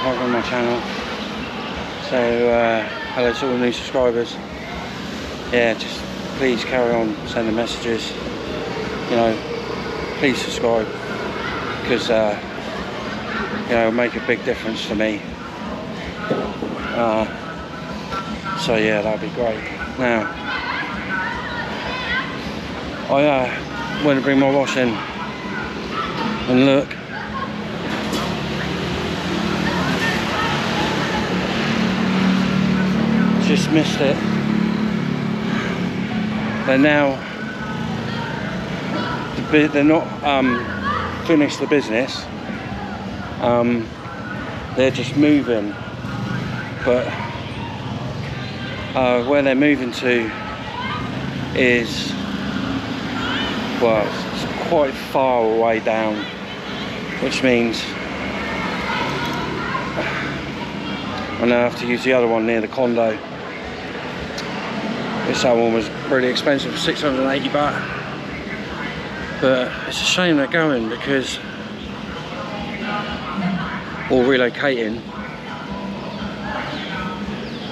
welcome to my channel. So hello to all the new subscribers. Yeah, just please carry on sending messages, you know, please subscribe, because you know, it'll make a big difference to me. So yeah, that'd be great. Now I went to bring my wash in, and look, just missed it. They're now, they're not finished the business. They're just moving, but where they're moving to is, well, it's quite far away down, which means I'm gonna have to use the other one near the condo. This other one was really expensive, 680 baht. But it's a shame they're going, because, or relocating,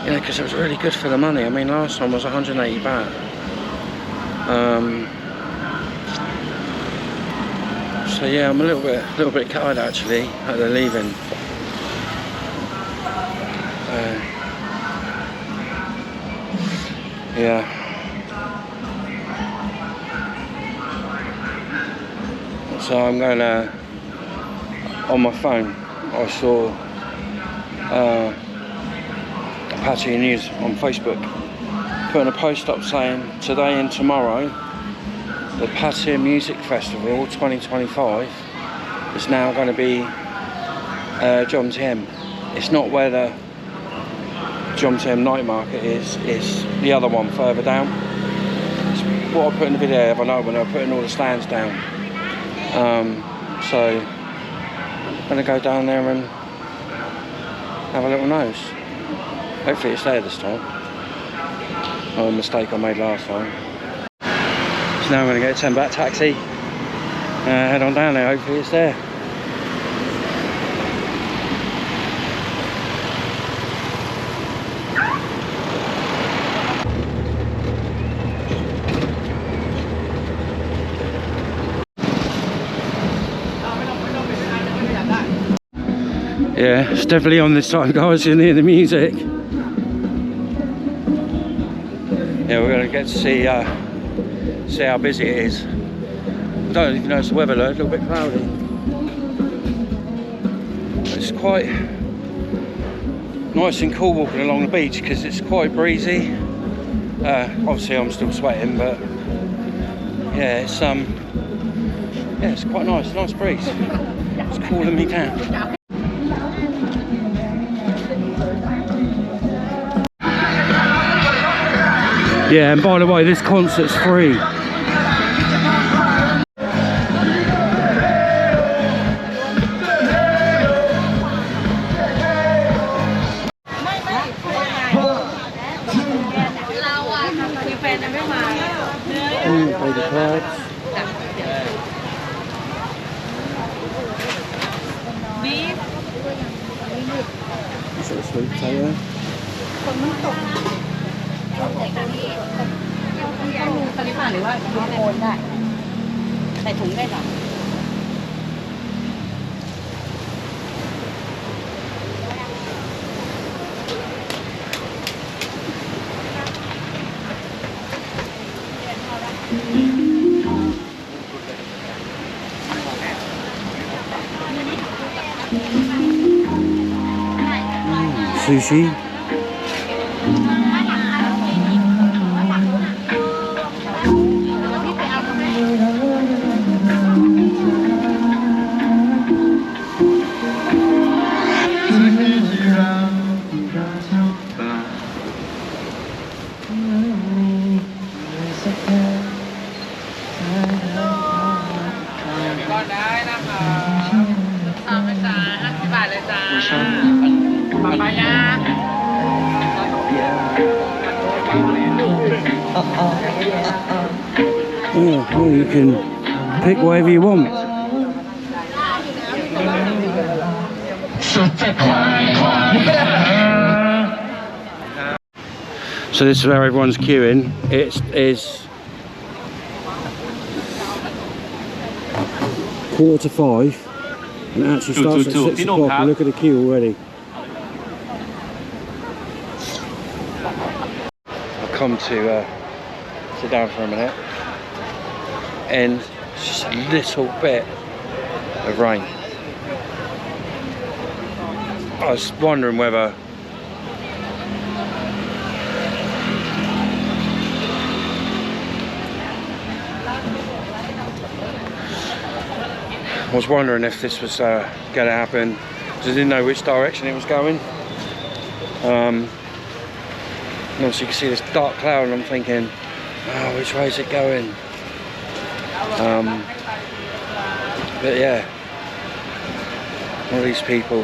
you know, because it was really good for the money. I mean, last time was 180 baht. So yeah, I'm a little bit gutted actually that they're leaving. Yeah. So I'm gonna, on my phone, I saw Pattaya News on Facebook putting a post up saying today and tomorrow the Pattaya Music Festival 2025 is now going to be jomtien. It's not where the jomtien night market is, it's the other one further down. It's what I put in the video the other night when they were putting all the stands down. So I'm going to go down there and have a little nose. Hopefully it's there this time. Oh, a mistake I made last time. So now I'm going to get a 10 baht taxi, head on down there, hopefully it's there. Yeah, it's definitely on this side, guys. You hear the music. Yeah, we're going to get to see how busy it is. I don't even know it's the weather, though. A little bit cloudy. It's quite nice and cool walking along the beach because it's quite breezy. Obviously, I'm still sweating, but yeah, it's quite nice. Nice breeze. It's cooling me down. Yeah, and by the way, this concert's free. Baby cards. Is that a sweet potato? Sushi. Pattaya. Oh, well, you can pick whatever you want. สุดจะควาย So this is where everyone's queuing. It is 4:45 and it actually starts at 6 o'clock and look at the queue already. I've come to sit down for a minute and just a little bit of rain. I was wondering whether if this was going to happen, because I didn't know which direction it was going. And obviously you can see this dark cloud and I'm thinking, oh, which way is it going? But yeah, all these people.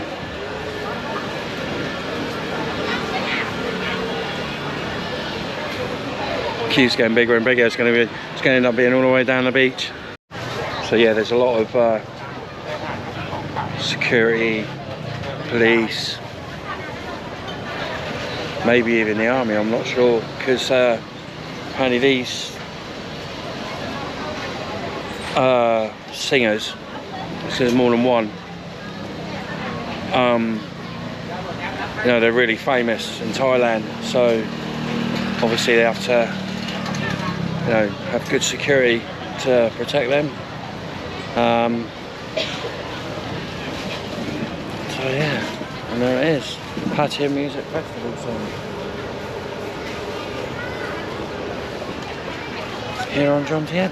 Queue's getting bigger and bigger. It's going to end up being all the way down the beach. So yeah, there's a lot of security, police, maybe even the army, I'm not sure, because apparently these singers, because there's more than one, you know, they're really famous in Thailand, so obviously they have to, you know, have good security to protect them. So yeah, and there it is, Pattaya Music Festival song. Here on Jomtien.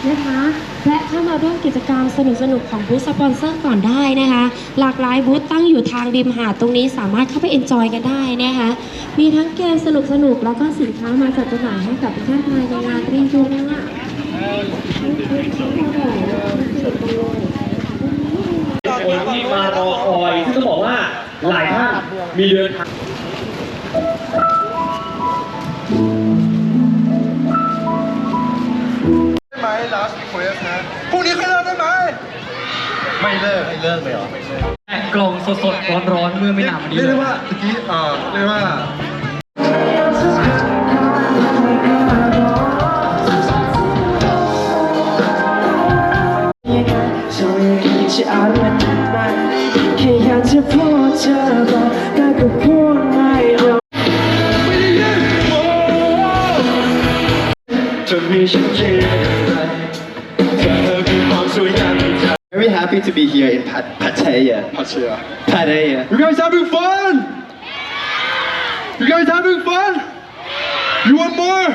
นะคะและเข้ามาร่วมกิจกรรมสนุกๆของบูธสปอนเซอร์ก่อนได้นะคะหลากหลายบูธตั้งอยู่ทางริมหาดตรงนี้สามารถเข้าไปเอนจอยกันได้นะคะมีทั้งเกมสนุกๆแล้วก็สินค้ามาจัดจำหน่ายให้กับทุกท่านภายในงานรีวิวนะคะคนที่มารอคอยซึ่งต้องบอกว่าหลายท่านมีเดินทางได้ไหม last request นะพรุ่งนี้ค่อยเลิกได้ไหมไม่เลิกเลยเหรอไม่เลิก กล่องสดๆร้อนๆเมื่อไม่นานมานี้ เรียกได้ว่าตะกี้เรียกว่าVery happy to be here in Pattaya. Pattaya. You guys having fun? You guys having fun? You want more?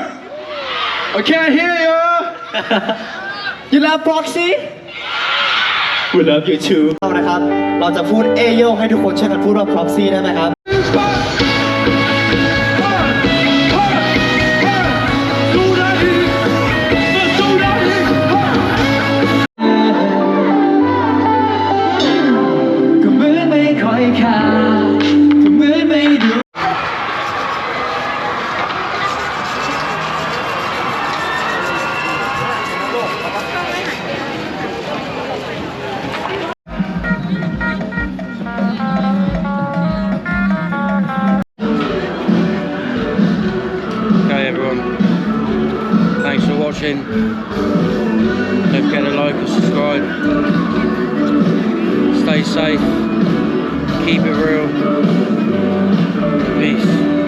I can't hear you. You love Proxy? We love you too. นะครับ เราจะพูดเอโยให้ทุกคนช่วยกันพูดว่า Proxy ได้ไหมครับ Thanks for watching. Don't forget to like and subscribe. Stay safe. Keep it real. Peace.